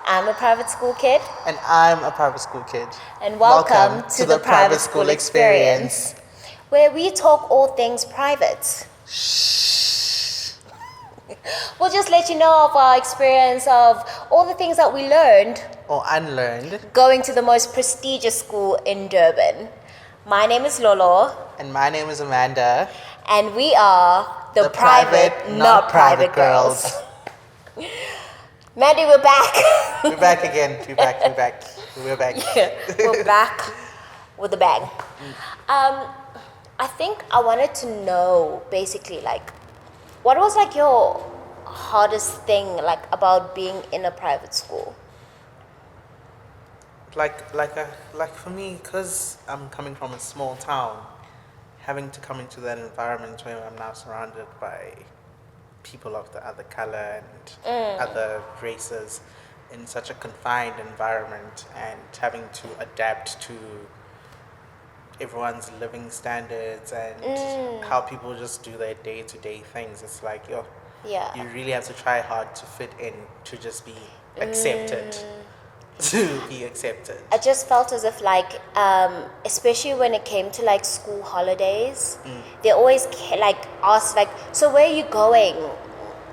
I'm a private school kid. And I'm a private school kid. And welcome to the Private School Experience, where we talk all things private. Shh. We'll just let you know of our experience of all the things that we learned Or unlearned. going to the most prestigious school in Durban. My name is Lolo. And my name is Amanda. And we are the private, not private girls. Mandy, we're back. We're back again. We're back. We're back. Yeah, we're back with a bang. I think I wanted to know basically like what was like your hardest thing like about being in a private school? Like for me, because I'm coming from a small town, having to come into that environment where I'm now surrounded by people of the other color and other races in such a confined environment, and having to adapt to everyone's living standards and how people just do their day-to-day things. It's like, Yeah. you really have to try hard to fit in, to just be accepted. To be accepted. I just felt as if like, especially when it came to like school holidays, they always like ask like, so where are you going?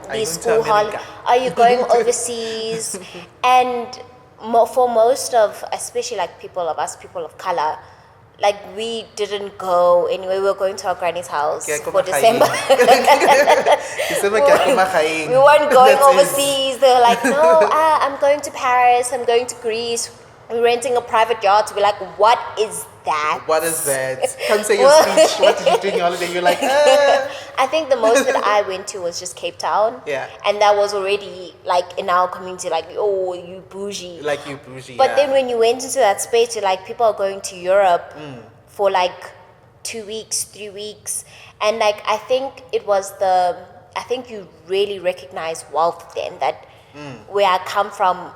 Are you These going to school holidays? America? Are you going overseas? And for most of, especially like people of color, like we didn't go anywhere. We were going to our granny's house for December. We weren't going overseas. They were like, no, I'm going to Paris. I'm going to Greece. We're renting a private yacht. We're like, what is that? What is that? Come say your speech. What did you do in your holiday? You're like, I think the most that I went to was just Cape Town. Yeah. And that was already like in our community, like, oh, you bougie. like you bougie. But then when you went into that space, you're like, people are going to Europe for like 2 weeks, 3 weeks. And like, I think you really recognize wealth then, that where I come from,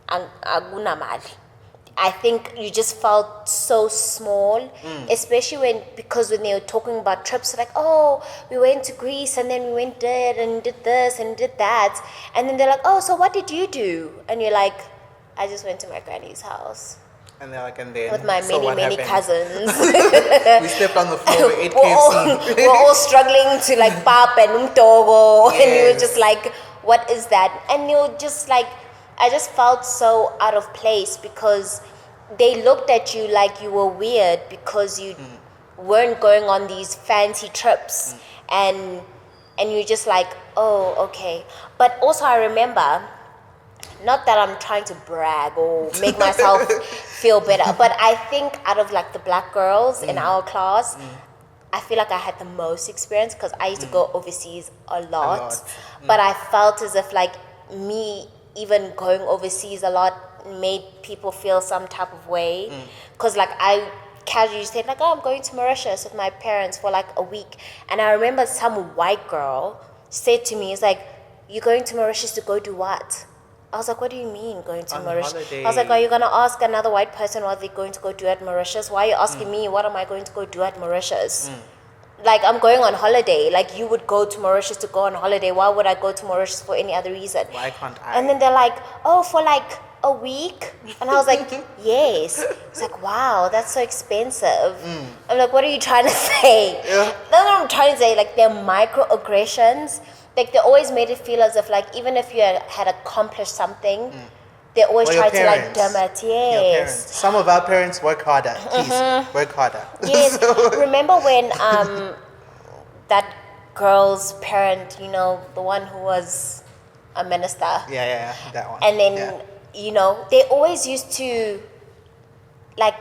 Agunamali. I think you just felt so small, especially because when they were talking about trips, like, oh, we went to Greece and then we went there and did this and did that. And then they're like, oh, so what did you do? And you're like, I just went to my granny's house. And they're like, and then With my many cousins. We slept on the floor, we ate KFC. We're all struggling to like pap and umtogo. And you were just like, what is that? And you're just like, I just felt so out of place because they looked at you like you were weird because you weren't going on these fancy trips. And you're just like, oh, okay. But also I remember, not that I'm trying to brag or make myself feel better, but I think out of like the black girls in our class, I feel like I had the most experience because I used to go overseas a lot. But I felt as if like me even going overseas a lot made people feel some type of way. Because like I casually said like, oh, I'm going to Mauritius with my parents for like a week. And I remember some white girl said to me, it's like, you're going to Mauritius to go do what? I was like, what do you mean going to Mauritius? Holiday. I was like, are you going to ask another white person what they're going to go do at Mauritius? Why are you asking me what am I going to go do at Mauritius? Like, I'm going on holiday. Like, you would go to Mauritius to go on holiday. Why would I go to Mauritius for any other reason? Why can't I? And then they're like, oh, for like a week? And I was like, yes. It's like, wow, that's so expensive. I'm like, what are you trying to say? Yeah. That's what I'm trying to say. Like, they're microaggressions. Like, they always made it feel as if, like, even if you had accomplished something, they always try to, like, dim it. Yes. Some of our parents work harder. Please, work harder. Yes. Remember when that girl's parent, you know, the one who was a minister? Yeah, that one. And then, you know, they always used to, like,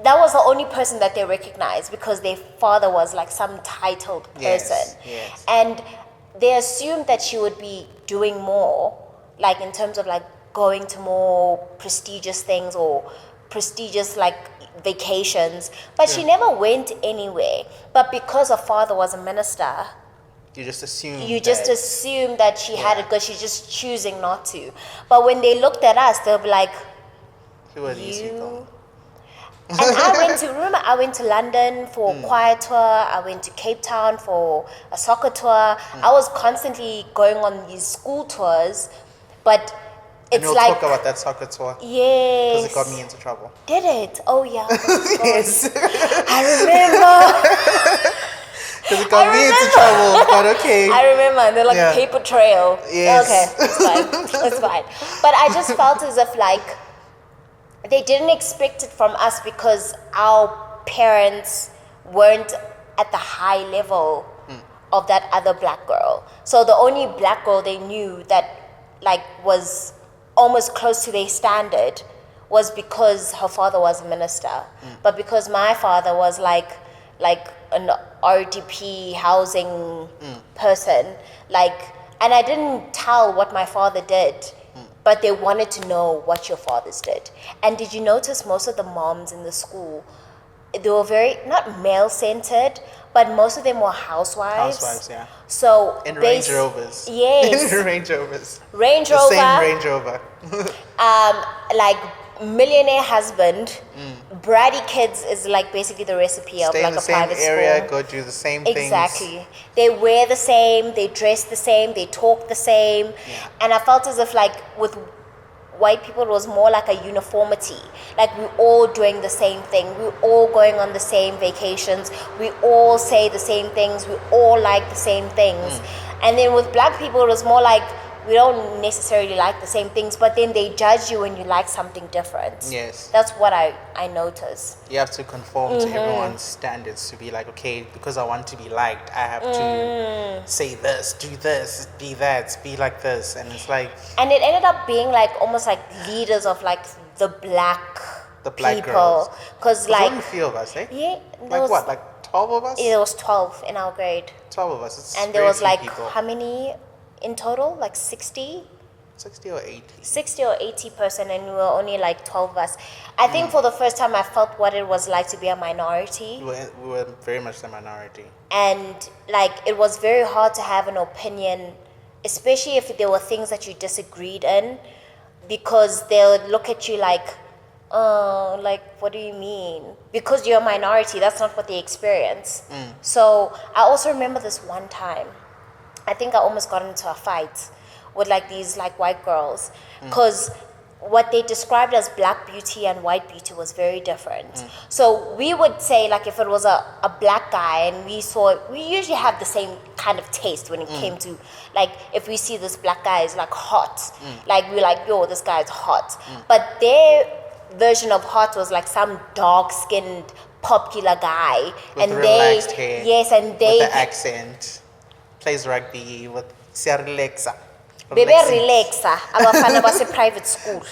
that was the only person that they recognized because their father was like some titled person. Yes. And they assumed that she would be doing more, like in terms of like going to more prestigious things or prestigious like vacations. But she never went anywhere. But because her father was a minister, you just assume that she had it because she's just choosing not to. But when they looked at us, they'll be like, who are these people? And I went to London for a choir tour. I went to Cape Town for a soccer tour. I was constantly going on these school tours, but And It's we'll like talk about that soccer tour because yes. it got me into trouble. Did it? Oh yeah. Yes, I remember. because it got me into trouble. But okay. I remember they're like Yeah. paper trail. Yes. Okay, it's fine. It's fine. But I just felt as if like they didn't expect it from us because our parents weren't at the high level of that other black girl. So the only black girl they knew that like was almost close to their standard was because her father was a minister. But because my father was like an RDP housing person, like, and I didn't tell what my father did, but they wanted to know what your fathers did. And did you notice most of the moms in the school, they were very, not male-centered, but most of them were housewives. Housewives, yeah. So In Range Rovers. Yes. In Range Rovers. Range The Rover. same Range Rover. Like millionaire husband, bratty kids is like basically the recipe of Stay like in the a same private area, school. go do the same things. Exactly. They wear the same, they dress the same, they talk the same. And I felt as if like with white people it was more like a uniformity. Like we're all doing the same thing. We're all going on the same vacations. We all say the same things. We all like the same things. And then with black people it was more like we don't necessarily like the same things, but then they judge you when you like something different. Yes. That's what I noticed. You have to conform to everyone's standards to be like, okay, because I want to be liked, I have to say this, do this, be that, be like this. And it's like And it ended up being like almost like leaders of like the black black people. girls. Because There's like, only a few of us, eh? yeah, there Like was, what, like 12 of us? There was 12 in our grade. 12 of us. It's And there very was few like, people. how many in total? Like 60? 60 or 80. 60 or 80 person, and we were only like 12 of us. I think for the first time I felt what it was like to be a minority. We were very much the minority. And like it was very hard to have an opinion, especially if there were things that you disagreed in, because they'll look at you like, oh, like what do you mean? Because you're a minority, that's not what they experience. So I also remember this one time, I think I almost got into a fight with like these like white girls, because what they described as black beauty and white beauty was very different. So we would say like if it was a black guy and we usually have the same kind of taste when it came to like if we see this black guy is like hot, like we're like, yo, this guy's hot. But their version of hot was like some dark-skinned popular guy. With and relaxed hair. Yes, and they with the accent. Plays rugby with Siarlexa. Bebe relaxa, abafana base private school.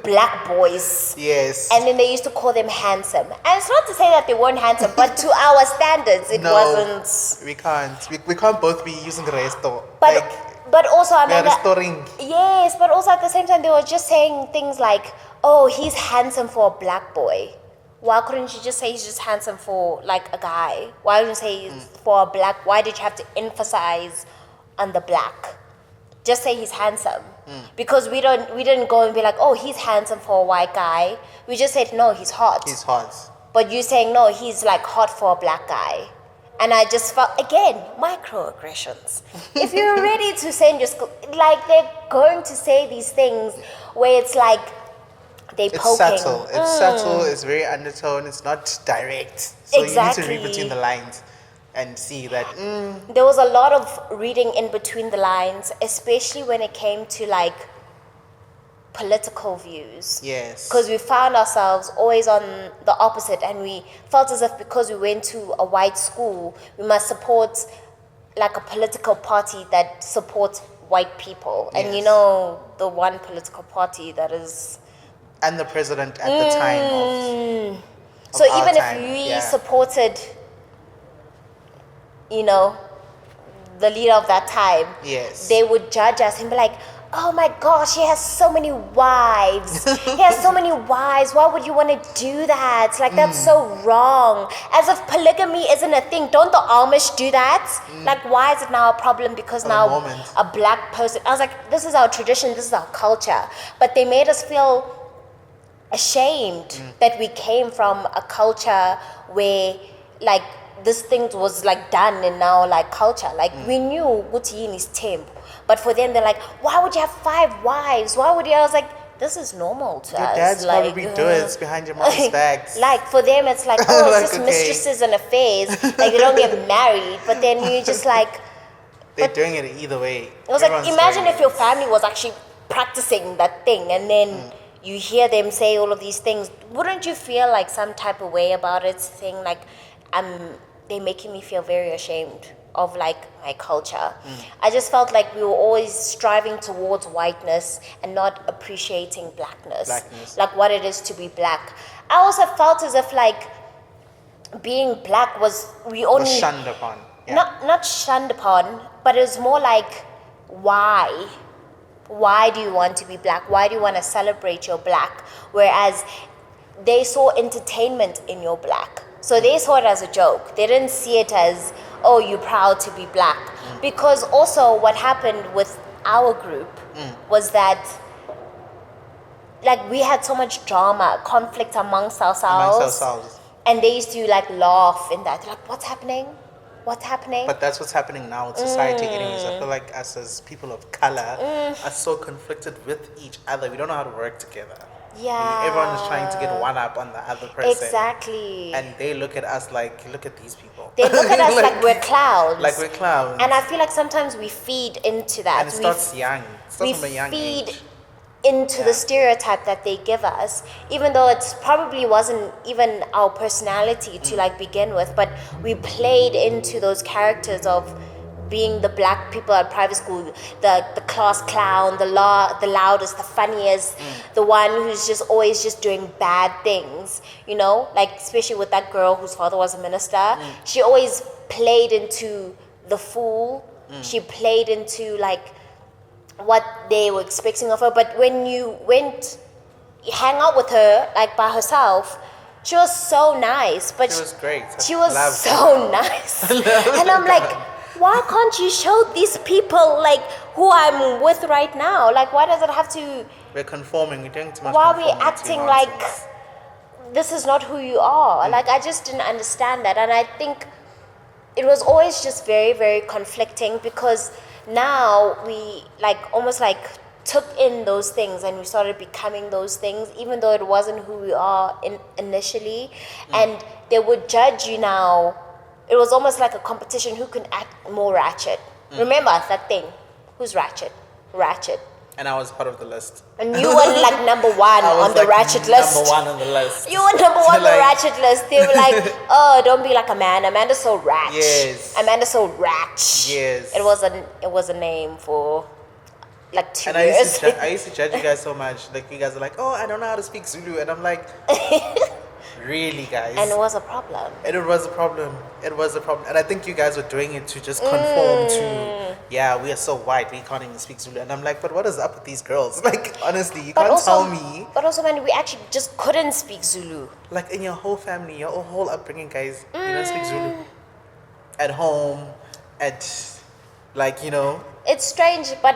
Black boys. Yes. And then they used to call them handsome. And it's not to say that they weren't handsome, but to our standards, it wasn't. We can't. We can't both be using resto. But but also, we are Amanda, restoring. yes, but also at the same time, they were just saying things like, oh, he's handsome for a black boy. Why couldn't you just say he's just handsome for like a guy? Why didn't you say he's for a black? Why did you have to emphasize on the black? Just say he's handsome. Because we didn't go and be like, oh, he's handsome for a white guy. We just said, no, he's hot. He's hot. But you saying, no, he's like hot for a black guy. And I just felt, again, microaggressions. If you're ready to send your school, like they're going to say these things where it's like they It's poking. subtle. It's subtle. It's very undertone. It's not direct. So Exactly. you need to read between the lines and see that. There was a lot of reading in between the lines, especially when it came to like political views. Yes. Because we found ourselves always on the opposite, and we felt as if because we went to a white school, we must support like a political party that supports white people. And you Yes. know, the one political party that is. And the president at the time of. So our even time, if we yeah. supported, you know, the leader of that time, Yes. they would judge us and be like, oh my gosh, he has so many wives. He has so many wives. Why would you want to do that? Like, that's so wrong. As if polygamy isn't a thing. Don't the Amish do that? Like, why is it now a problem because For the now moment. a black person... I was like, this is our tradition. This is our culture. But they made us feel ashamed that we came from a culture where, like, this thing was like done in our like culture. Like we knew Gutiyin is temp, But for them, they're like, why would you have 5 wives? Why would you? I was like, this is normal to Your us. dad's like, probably doing it behind your mom's backs. Like for them, it's like, oh, Like, it's just okay. mistresses and affairs. Like they don't get married. But then you just like, They're doing it either way. it was like, imagine if your family was actually practicing that thing and then you hear them say all of these things. Wouldn't you feel like some type of way about it, saying like, they're making me feel very ashamed of like my culture. I just felt like we were always striving towards whiteness and not appreciating blackness. Like what it is to be black. I also felt as if like being black was, we only... Was shunned upon. Yeah. Not shunned upon, but it was more like, why? Why do you want to be black? Why do you want to celebrate your black? Whereas they saw entertainment in your black. So they saw it as a joke. They didn't see it as, oh, you're proud to be black. Because also what happened with our group was that like we had so much drama, conflict amongst ourselves. And they used to like laugh in that. Like, what's happening? What's happening? But that's what's happening now with society anyways. I feel like us as people of color are so conflicted with each other. We don't know how to work together. Yeah. Everyone is trying to get one up on the other person. Exactly. And they look at us like, look at these people. They look at us like we're clowns. Like we're clowns. And I feel like sometimes we feed into that. And it starts young. It starts from a young feed age. into the stereotype that they give us, even though it probably wasn't even our personality to like begin with, but we played into those characters of being the black people at private school, the class clown, the loudest, the funniest, the one who's just always just doing bad things, you know, like especially with that girl whose father was a minister. She always played into the fool. She played into like what they were expecting of her. But when you hang out with her like by herself, she was so nice. But She was great. She was so nice. And I'm like, why can't you show these people like who I'm with right now? Like, why does it have to... We're conforming. We're doing too much. Why are we conformity acting nonsense. like this is not who you are? Like, I just didn't understand that. And I think it was always just very, very conflicting, because now we like almost like took in those things and we started becoming those things, even though it wasn't who we are initially. And they would judge you now. It was almost like a competition, who can act more ratchet. Remember that thing? Who's ratchet? Ratchet. And I was part of the list. And you were like number one I was on the like ratchet list. Number one on the list. You were number one on the Like- ratchet list. They were like, oh, don't be like Amanda. Amanda's so ratch. Yes. Amanda's so ratch. Yes. It was a name for like 2 And I years. used to judge you guys so much. Like, you guys are like, oh, I don't know how to speak Zulu. And I'm like, really, guys? And it was a problem. And it was a problem. It was a problem. And I think you guys were doing it to just conform to, yeah, we are so white, we can't even speak Zulu. And I'm like, but what is up with these girls? Like, honestly, you can't tell me. But also, man, we actually just couldn't speak Zulu. Like, in your whole family, your whole upbringing, guys, you don't speak Zulu. At home, like, you know. It's strange, but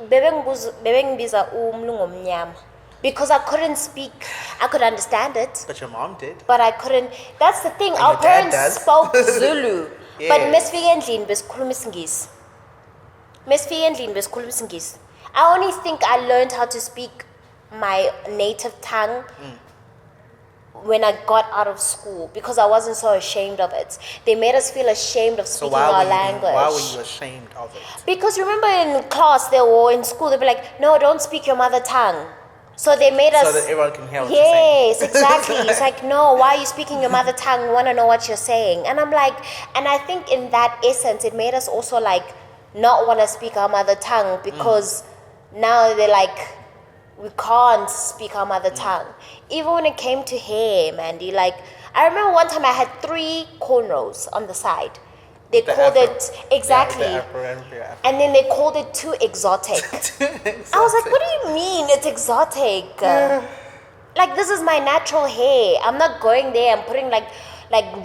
bebengibiza umlungu omnyama, because I couldn't speak. I could understand it, But your mom did. but I couldn't. That's the thing. And Our your dad parents does. spoke Zulu, but Yes. mesifika endlini besikhuluma isingisi. Mesifika endlini besikhuluma isingisi. I only think I learned how to speak my native tongue when I got out of school, because I wasn't so ashamed of it. They made us feel ashamed of So speaking our why language. were you ashamed of it? Because remember in class in school, they'd be like, no, don't speak your mother tongue. So they made us... So that everyone can hear what you're saying. Yes, exactly. It's like, no, why are you speaking your mother tongue? We want to know what you're saying. And I'm like, and I think in that essence, it made us also like not want to speak our mother tongue, because now they're like, we can't speak our mother tongue. Even when it came to hair, Mandy, like, I remember one time I had 3 cornrows on the side. They The called afro. it, exactly. Yeah, the afro. And then they called it too exotic. I was like, what do you mean it's exotic? Like, this is my natural hair. I'm not going there and putting like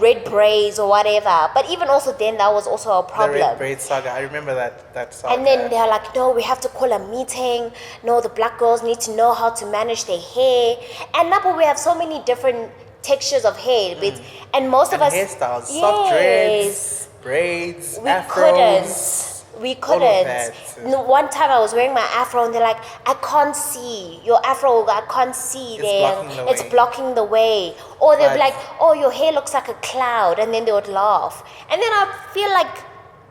red braids or whatever. But even also then, that was also a The problem. red braid saga. I remember that saga. And then they're like, no, we have to call a meeting. No, the black girls need to know how to manage their hair. And now we have so many different textures of hair. And most of us... hairstyles, Yes. soft dreads, braids, We afros. couldn't. We All of couldn't. that. No, one time I was wearing my afro and they're like, I can't see. Your afro, I can't see It's there. blocking the It's way." blocking the way. Or they'll be But- like, oh, your hair looks like a cloud. And then they would laugh. And then I feel like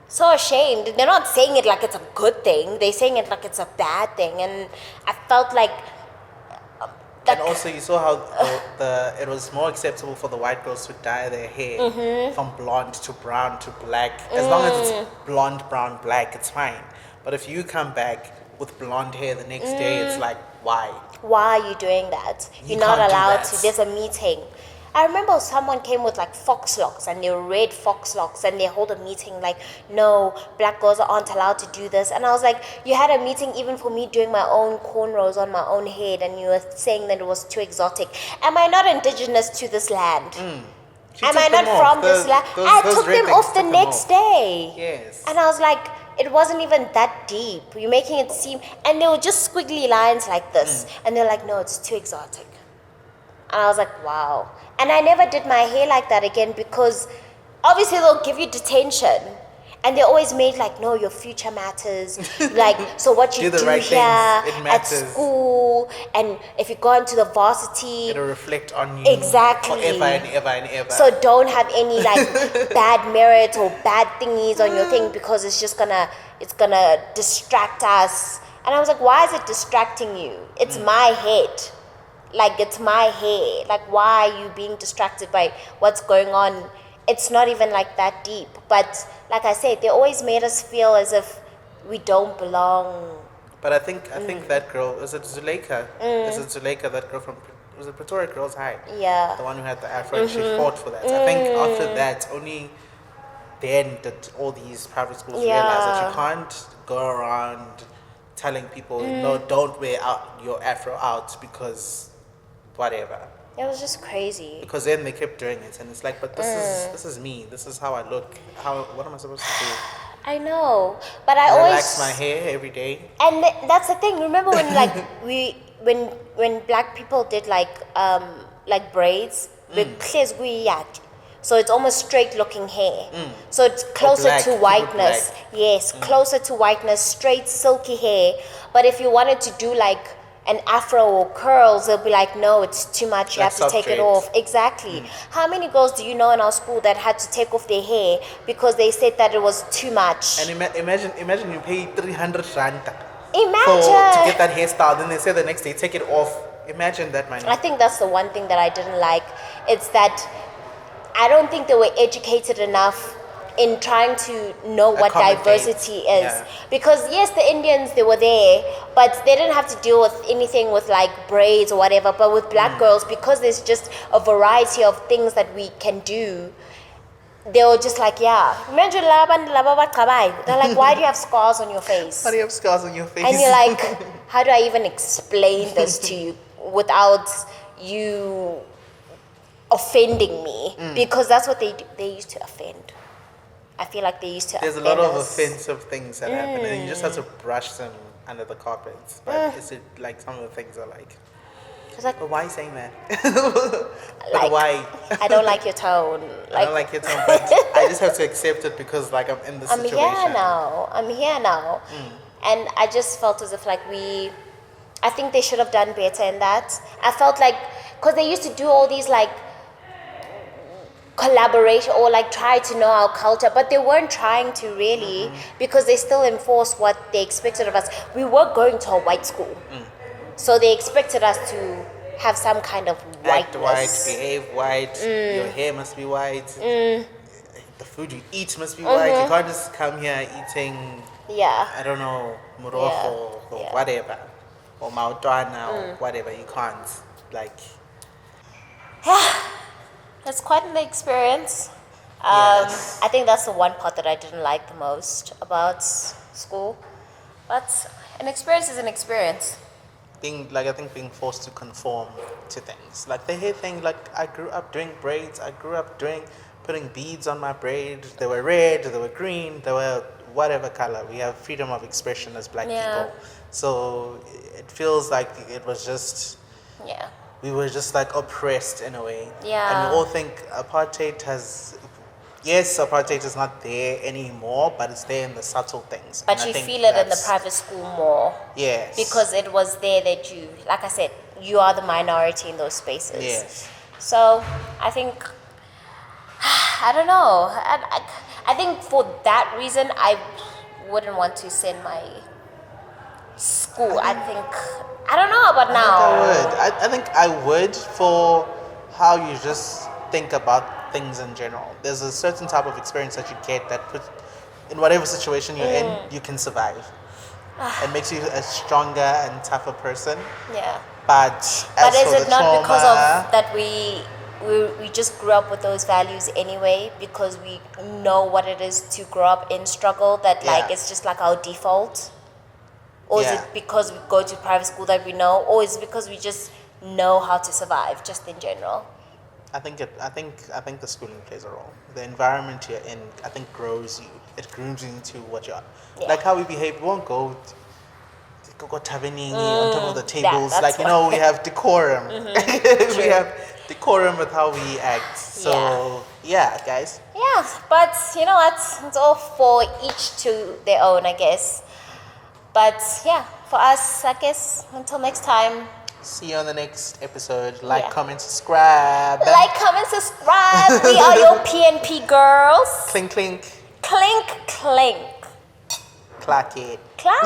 so ashamed. They're not saying it like it's a good thing. They're saying it like it's a bad thing. And I felt like And also, you saw how it was more acceptable for the white girls to dye their hair Mm-hmm. from blonde to brown to black. As long as it's blonde, brown, black, it's fine. But if you come back with blonde hair the next day, it's like, why? why are you doing that? You You're not can't do allowed that. to. There's a meeting. I remember someone came with like fox locks and they were red fox locks and they hold a meeting like, no, black girls aren't allowed to do this. And I was like, you had a meeting even for me doing my own cornrows on my own head and you were saying that it was too exotic. Am I not indigenous to this land? She Am took I not them off. from this land? Those I took red them things off the took them next off. day. Yes. And I was like, it wasn't even that deep. You're making it seem, and they were just squiggly lines like this. And they're like, no, it's too exotic. And I was like, wow. And I never did my hair like that again because obviously they'll give you detention. And they always made like, no, your future matters. Like, so what you Do the do right here things. It at matters. school, and if you go into the varsity, It'll reflect on you Exactly. forever and ever and ever. so don't have any like bad merit or bad thingies on your thing because it's gonna distract us. And I was like, why is it distracting you? It's my head. Like it's my hair. Like why are you being distracted by what's going on? It's not even like that deep. But like I said, they always made us feel as if we don't belong. But I think that girl, is it Zuleika? Is it Zuleika, that girl from, was it Pretoria Girls High? Yeah. The one who had the afro and she fought for that. I think after that, only then did all these private schools realize that you can't go around telling people, no, don't wear out your afro out because whatever. It was just crazy. Because then they kept doing it and it's like, but this is me. This is how I look. What am I supposed to do? I know. But I Relax always my hair every day. And that's the thing. Remember when like when black people did like braids, so it's almost straight looking hair. So it's closer black, to super whiteness. black. Yes, closer to whiteness, straight silky hair. But if you wanted to do like an afro or curls, they'll be like, no, it's too much. You Like have to take it soft off. Exactly. How many girls do you know in our school that had to take off their hair because they said that it was too much? And imagine you pay 300 rand to Imagine. get that hairstyle, then they say the next day take it off. Imagine that money. I think that's the one thing that I didn't like. It's that I don't think they were educated enough in trying to know what Accommodate. diversity is. Yeah. Because yes, the Indians, they were there, but they didn't have to deal with anything with like braids or whatever. But with black girls, because there's just a variety of things that we can do, they were just like, yeah. Imagine they're like, why do you have scars on your face? Why do you have scars on your face? And you're like, how do I even explain this to you without you offending me? Because that's what they do. They used to offend. I feel like they used to There's a offend lot of us. offensive things that happen, and you just have to brush them under the carpets. But is it like some of the things are like, It's like, but why saying that? But like, why? I don't like your tone. I don't like it, but I just have to accept it because like I'm in this I'm situation. here now. I'm here now. And I just felt as if like I think they should have done better in that. I felt like, because they used to do all these like collaboration or like try to know our culture, but they weren't trying to really because they still enforced what they expected of us. We were going to a white school. So they expected us to have some kind of Act white, whiteness. behave white, your hair must be white, the food you eat must be white. You can't just come here eating, Yeah. I don't know, morojo or Yeah. whatever, or mautwana or whatever. You can't. Like, It's quite an experience. Yes. I think that's the one part that I didn't like the most about school. But an experience is an experience. I think being forced to conform to things. Like the hair thing, like I grew up doing braids, I grew up putting beads on my braid. They were red, they were green, they were whatever color. We have freedom of expression as black Yeah. people. So it feels like it was just, Yeah. we were just like oppressed in a way. Yeah. And we all think apartheid has yes, apartheid is not there anymore, but it's there in the subtle things. But And I you think feel it in the that's- private school more. Yes. Because it was there that you, like I said, you are the minority in those spaces. Yes. So I think, I don't know. I think for that reason, I wouldn't want to send my school. I don't know about now. I think I would for how you just think about things in general. There's a certain type of experience that you get that in whatever situation you're in, you can survive. It makes you a stronger and tougher person. Yeah. But But as is for it the not trauma, because of that we just grew up with those values anyway, because we know what it is to grow up in struggle, that like Yeah. it's just like our default? Or is Yeah. it because we go to private school that we know, or is it because we just know how to survive just in general? I think the schooling plays a role. The environment you're in, I think, grows you. It grooms you into what you are. Yeah. Like how we behave. We won't go tavening on top of the tables. that's Like, you know, we have decorum. we True. have decorum with how we act. So yeah, guys. Yeah, but you know what? It's all for each to their own, I guess. But yeah, for us, I guess, until next time, See you on the next episode. Like, Yeah. comment, subscribe. like, comment, subscribe. We are your PNP girls. Clink, clink. Clink, clink. Clack it. Clap.